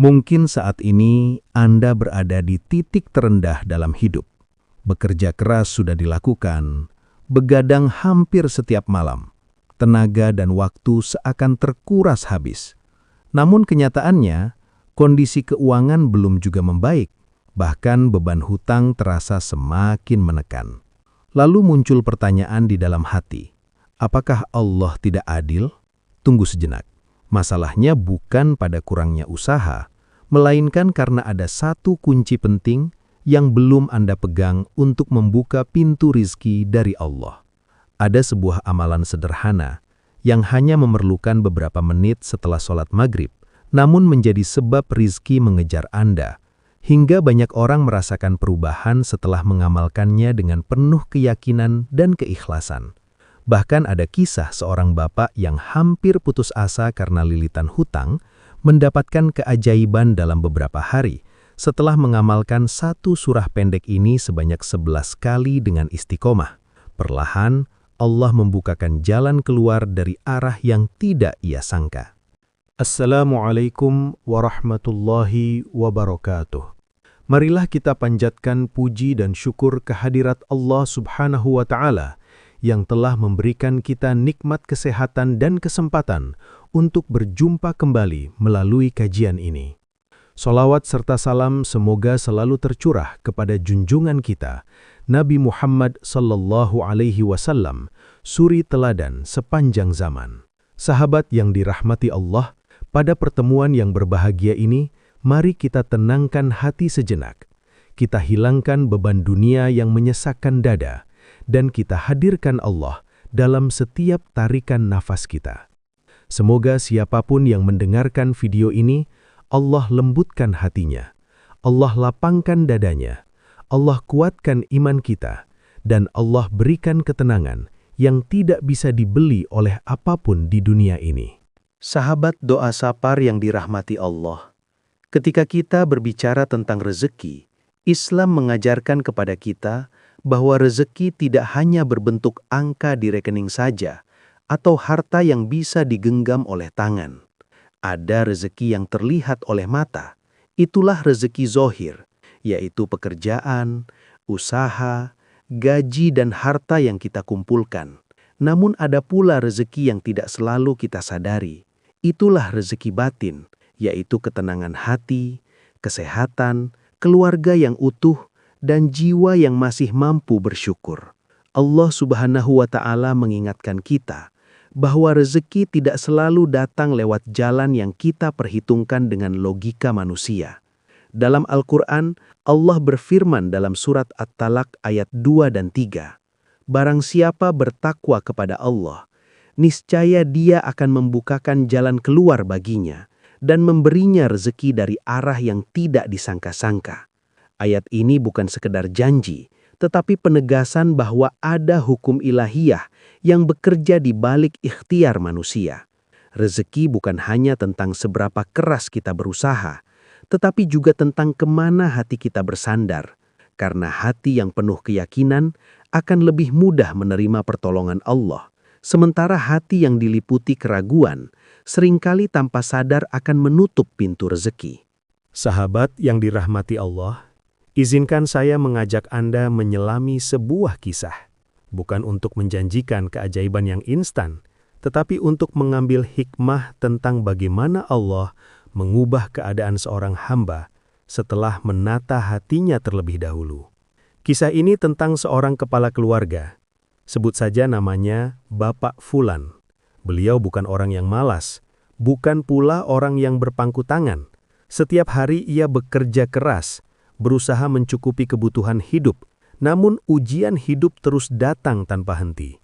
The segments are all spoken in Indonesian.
Mungkin saat ini Anda berada di titik terendah dalam hidup. Bekerja keras sudah dilakukan, begadang hampir setiap malam. Tenaga dan waktu seakan terkuras habis. Namun kenyataannya, kondisi keuangan belum juga membaik. Bahkan beban hutang terasa semakin menekan. Lalu muncul pertanyaan di dalam hati, apakah Allah tidak adil? Tunggu sejenak. Masalahnya bukan pada kurangnya usaha, melainkan karena ada satu kunci penting yang belum Anda pegang untuk membuka pintu rizki dari Allah. Ada sebuah amalan sederhana yang hanya memerlukan beberapa menit setelah sholat maghrib, namun menjadi sebab rizki mengejar Anda, hingga banyak orang merasakan perubahan setelah mengamalkannya dengan penuh keyakinan dan keikhlasan. Bahkan ada kisah seorang bapak yang hampir putus asa karena lilitan hutang, mendapatkan keajaiban dalam beberapa hari setelah mengamalkan satu surah pendek ini sebanyak 11 kali dengan istiqomah. Perlahan, Allah membukakan jalan keluar dari arah yang tidak ia sangka. Assalamualaikum warahmatullahi wabarakatuh. Marilah kita panjatkan puji dan syukur kehadirat Allah Subhanahu wa Ta'ala yang telah memberikan kita nikmat kesehatan dan kesempatan untuk berjumpa kembali melalui kajian ini. Salawat serta salam semoga selalu tercurah kepada junjungan kita, Nabi Muhammad sallallahu alaihi wasallam, suri teladan sepanjang zaman. Sahabat yang dirahmati Allah, pada pertemuan yang berbahagia ini, mari kita tenangkan hati sejenak. Kita hilangkan beban dunia yang menyesakkan dada, dan kita hadirkan Allah dalam setiap tarikan nafas kita. Semoga siapapun yang mendengarkan video ini, Allah lembutkan hatinya, Allah lapangkan dadanya, Allah kuatkan iman kita, dan Allah berikan ketenangan yang tidak bisa dibeli oleh apapun di dunia ini. Sahabat doa sapar yang dirahmati Allah, ketika kita berbicara tentang rezeki, Islam mengajarkan kepada kita bahwa rezeki tidak hanya berbentuk angka di rekening saja atau harta yang bisa digenggam oleh tangan. Ada rezeki yang terlihat oleh mata. Itulah rezeki zohir, yaitu pekerjaan, usaha, gaji dan harta yang kita kumpulkan. Namun ada pula rezeki yang tidak selalu kita sadari. Itulah rezeki batin, yaitu ketenangan hati, kesehatan, keluarga yang utuh, dan jiwa yang masih mampu bersyukur. Allah Subhanahu wa Ta'ala mengingatkan kita bahwa rezeki tidak selalu datang lewat jalan yang kita perhitungkan dengan logika manusia. Dalam Al-Quran, Allah berfirman dalam surat At-Talaq ayat 2 dan 3, "Barang siapa bertakwa kepada Allah, niscaya Dia akan membukakan jalan keluar baginya dan memberinya rezeki dari arah yang tidak disangka-sangka." Ayat ini bukan sekedar janji, tetapi penegasan bahwa ada hukum ilahiyah yang bekerja di balik ikhtiar manusia. Rezeki bukan hanya tentang seberapa keras kita berusaha, tetapi juga tentang kemana hati kita bersandar. Karena hati yang penuh keyakinan akan lebih mudah menerima pertolongan Allah, sementara hati yang diliputi keraguan seringkali tanpa sadar akan menutup pintu rezeki. Sahabat yang dirahmati Allah, izinkan saya mengajak Anda menyelami sebuah kisah, bukan untuk menjanjikan keajaiban yang instan, tetapi untuk mengambil hikmah tentang bagaimana Allah mengubah keadaan seorang hamba setelah menata hatinya terlebih dahulu. Kisah ini tentang seorang kepala keluarga. Sebut saja namanya Bapak Fulan. Beliau bukan orang yang malas, bukan pula orang yang berpangku tangan. Setiap hari ia bekerja keras, berusaha mencukupi kebutuhan hidup, namun ujian hidup terus datang tanpa henti.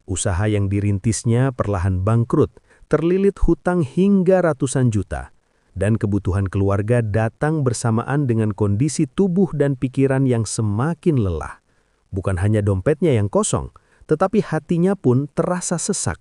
Usaha yang dirintisnya perlahan bangkrut, terlilit hutang hingga ratusan juta, dan kebutuhan keluarga datang bersamaan dengan kondisi tubuh dan pikiran yang semakin lelah. Bukan hanya dompetnya yang kosong, tetapi hatinya pun terasa sesak.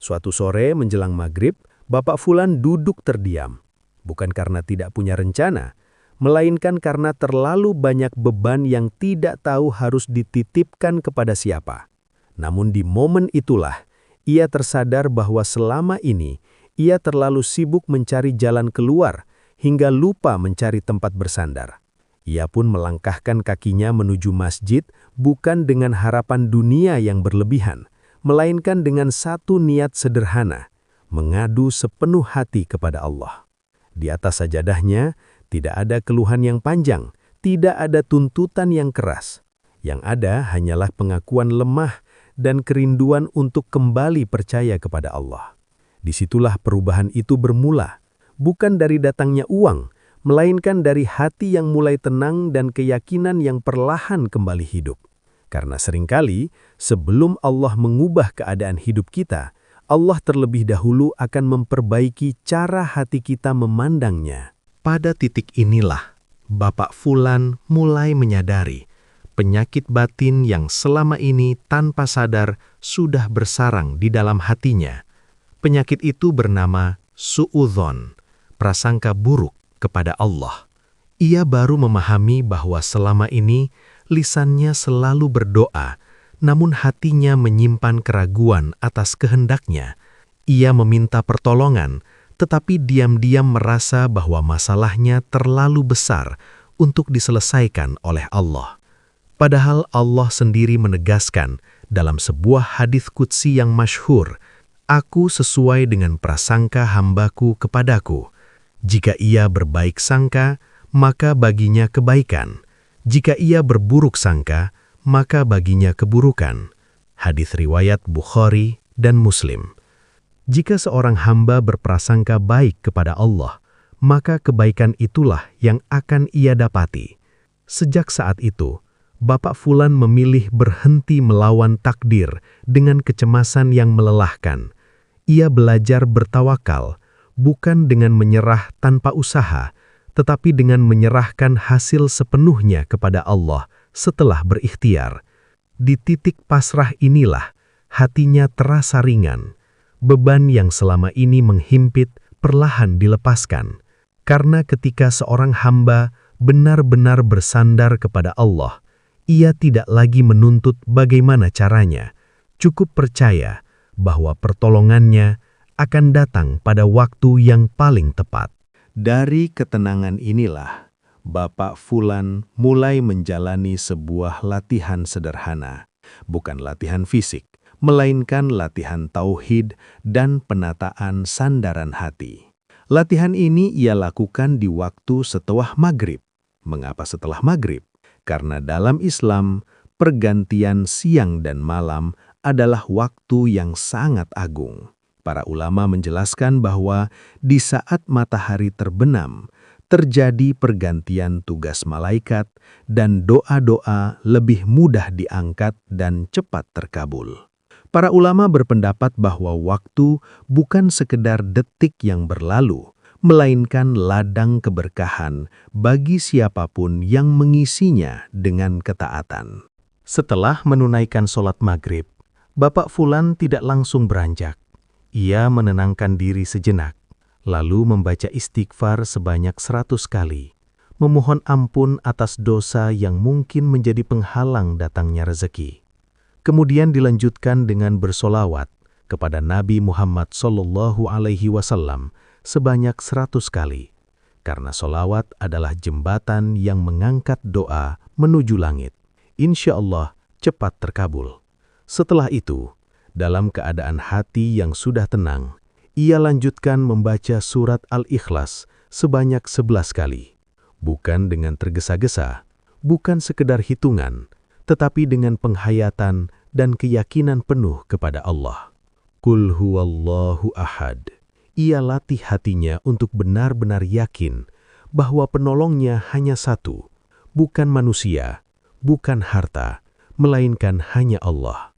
Suatu sore menjelang maghrib, Bapak Fulan duduk terdiam. Bukan karena tidak punya rencana, melainkan karena terlalu banyak beban yang tidak tahu harus dititipkan kepada siapa. Namun di momen itulah, ia tersadar bahwa selama ini ia terlalu sibuk mencari jalan keluar hingga lupa mencari tempat bersandar. Ia pun melangkahkan kakinya menuju masjid bukan dengan harapan dunia yang berlebihan, melainkan dengan satu niat sederhana, mengadu sepenuh hati kepada Allah. Di atas sajadahnya, tidak ada keluhan yang panjang, tidak ada tuntutan yang keras. Yang ada hanyalah pengakuan lemah dan kerinduan untuk kembali percaya kepada Allah. Disitulah perubahan itu bermula, bukan dari datangnya uang, melainkan dari hati yang mulai tenang dan keyakinan yang perlahan kembali hidup. Karena seringkali, sebelum Allah mengubah keadaan hidup kita, Allah terlebih dahulu akan memperbaiki cara hati kita memandangnya. Pada titik inilah, Bapak Fulan mulai menyadari penyakit batin yang selama ini tanpa sadar sudah bersarang di dalam hatinya. Penyakit itu bernama su'udzon, prasangka buruk kepada Allah. Ia baru memahami bahwa selama ini lisannya selalu berdoa, namun hatinya menyimpan keraguan atas kehendaknya. Ia meminta pertolongan, tetapi diam-diam merasa bahwa masalahnya terlalu besar untuk diselesaikan oleh Allah. Padahal Allah sendiri menegaskan dalam sebuah hadits qudsi yang masyhur, "Aku sesuai dengan prasangka hambaku kepadaku. Jika ia berbaik sangka, maka baginya kebaikan. Jika ia berburuk sangka, maka baginya keburukan." Hadits riwayat Bukhari dan Muslim. Jika seorang hamba berprasangka baik kepada Allah, maka kebaikan itulah yang akan ia dapati. Sejak saat itu, Bapak Fulan memilih berhenti melawan takdir dengan kecemasan yang melelahkan. Ia belajar bertawakal, bukan dengan menyerah tanpa usaha, tetapi dengan menyerahkan hasil sepenuhnya kepada Allah setelah berikhtiar. Di titik pasrah inilah, hatinya terasa ringan. Beban yang selama ini menghimpit perlahan dilepaskan. Karena ketika seorang hamba benar-benar bersandar kepada Allah, ia tidak lagi menuntut bagaimana caranya, cukup percaya bahwa pertolongannya akan datang pada waktu yang paling tepat. Dari ketenangan inilah, Bapak Fulan mulai menjalani sebuah latihan sederhana, bukan latihan fisik, melainkan latihan tauhid dan penataan sandaran hati. Latihan ini ia lakukan di waktu setelah maghrib. Mengapa setelah maghrib? Karena dalam Islam, pergantian siang dan malam adalah waktu yang sangat agung. Para ulama menjelaskan bahwa di saat matahari terbenam, terjadi pergantian tugas malaikat dan doa-doa lebih mudah diangkat dan cepat terkabul. Para ulama berpendapat bahwa waktu bukan sekedar detik yang berlalu, melainkan ladang keberkahan bagi siapapun yang mengisinya dengan ketaatan. Setelah menunaikan sholat maghrib, Bapak Fulan tidak langsung beranjak. Ia menenangkan diri sejenak, lalu membaca istighfar sebanyak 100 kali, memohon ampun atas dosa yang mungkin menjadi penghalang datangnya rezeki. Kemudian dilanjutkan dengan bersolawat kepada Nabi Muhammad SAW sebanyak 100 kali, karena solawat adalah jembatan yang mengangkat doa menuju langit. Insya Allah cepat terkabul. Setelah itu, dalam keadaan hati yang sudah tenang, ia lanjutkan membaca surat Al-Ikhlas sebanyak 11 kali. Bukan dengan tergesa-gesa, bukan sekedar hitungan, tetapi dengan penghayatan dan keyakinan penuh kepada Allah. Qul huwallahu ahad. Ia latih hatinya untuk benar-benar yakin bahwa penolongnya hanya satu, bukan manusia, bukan harta, melainkan hanya Allah.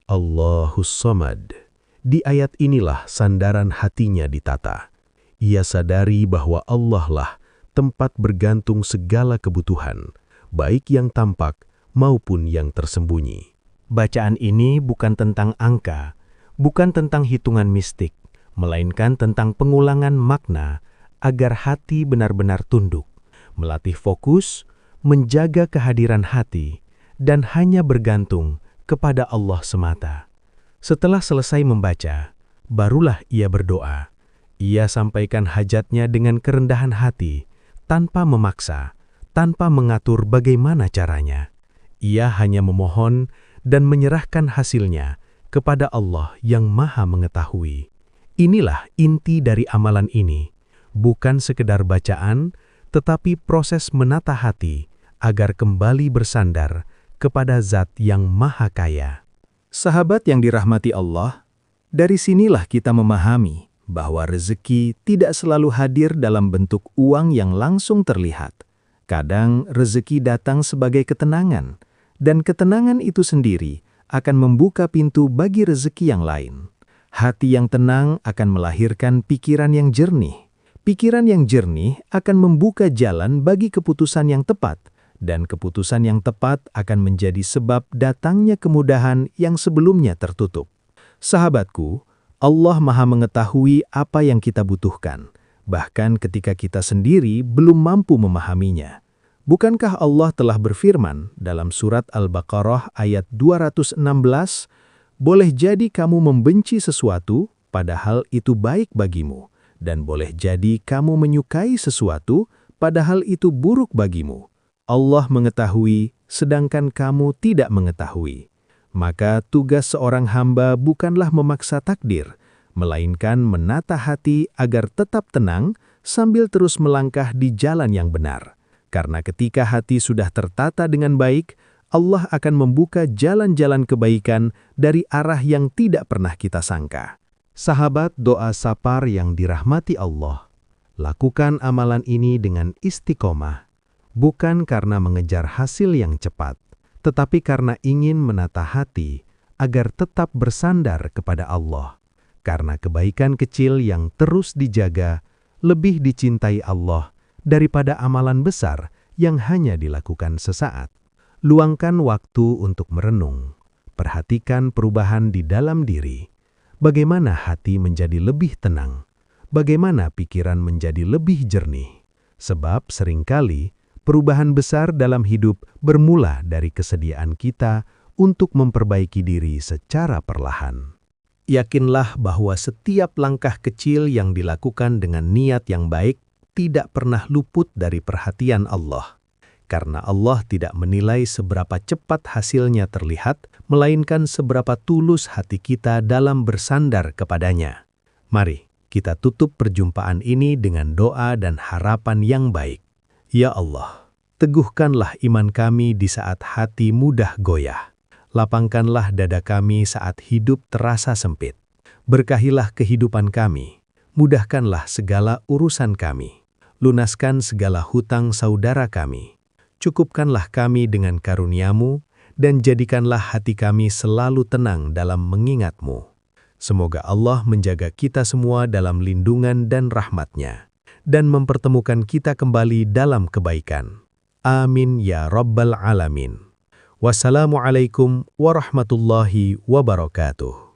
Allahus Samad. Di ayat inilah sandaran hatinya ditata. Ia sadari bahwa Allah lah tempat bergantung segala kebutuhan, baik yang tampak maupun yang tersembunyi. Bacaan ini bukan tentang angka, bukan tentang hitungan mistik, melainkan tentang pengulangan makna agar hati benar-benar tunduk, melatih fokus, menjaga kehadiran hati, dan hanya bergantung kepada Allah semata. Setelah selesai membaca, barulah ia berdoa, Ia sampaikan hajatnya dengan kerendahan hati, tanpa memaksa, tanpa mengatur bagaimana caranya. Ia hanya memohon dan menyerahkan hasilnya kepada Allah yang Maha Mengetahui. Inilah inti dari amalan ini, bukan sekedar bacaan, tetapi proses menata hati agar kembali bersandar kepada Zat yang Maha Kaya. Sahabat yang dirahmati Allah, dari sinilah kita memahami bahwa rezeki tidak selalu hadir dalam bentuk uang yang langsung terlihat. Kadang rezeki datang sebagai ketenangan, dan ketenangan itu sendiri akan membuka pintu bagi rezeki yang lain. Hati yang tenang akan melahirkan pikiran yang jernih. Pikiran yang jernih akan membuka jalan bagi keputusan yang tepat, dan keputusan yang tepat akan menjadi sebab datangnya kemudahan yang sebelumnya tertutup. Sahabatku, Allah Maha Mengetahui apa yang kita butuhkan, bahkan ketika kita sendiri belum mampu memahaminya. Bukankah Allah telah berfirman dalam surat Al-Baqarah ayat 216, "Boleh jadi kamu membenci sesuatu, padahal itu baik bagimu, dan boleh jadi kamu menyukai sesuatu, padahal itu buruk bagimu. Allah mengetahui, sedangkan kamu tidak mengetahui." Maka tugas seorang hamba bukanlah memaksa takdir, melainkan menata hati agar tetap tenang sambil terus melangkah di jalan yang benar. Karena ketika hati sudah tertata dengan baik, Allah akan membuka jalan-jalan kebaikan dari arah yang tidak pernah kita sangka. Sahabat doa sapar yang dirahmati Allah, lakukan amalan ini dengan istiqomah, bukan karena mengejar hasil yang cepat, tetapi karena ingin menata hati agar tetap bersandar kepada Allah. Karena kebaikan kecil yang terus dijaga lebih dicintai Allah daripada amalan besar yang hanya dilakukan sesaat. Luangkan waktu untuk merenung. Perhatikan perubahan di dalam diri. Bagaimana hati menjadi lebih tenang? Bagaimana pikiran menjadi lebih jernih? Sebab seringkali perubahan besar dalam hidup bermula dari kesediaan kita untuk memperbaiki diri secara perlahan. Yakinlah bahwa setiap langkah kecil yang dilakukan dengan niat yang baik tidak pernah luput dari perhatian Allah. Karena Allah tidak menilai seberapa cepat hasilnya terlihat, melainkan seberapa tulus hati kita dalam bersandar kepadanya. Mari kita tutup perjumpaan ini dengan doa dan harapan yang baik. Ya Allah, teguhkanlah iman kami di saat hati mudah goyah. Lapangkanlah dada kami saat hidup terasa sempit. Berkahilah kehidupan kami. Mudahkanlah segala urusan kami. Lunaskan segala hutang saudara kami. Cukupkanlah kami dengan karunia-Mu, dan jadikanlah hati kami selalu tenang dalam mengingat-Mu. Semoga Allah menjaga kita semua dalam lindungan dan rahmat-Nya, dan mempertemukan kita kembali dalam kebaikan. Amin ya Rabbal Alamin. Wassalamualaikum warahmatullahi wabarakatuh.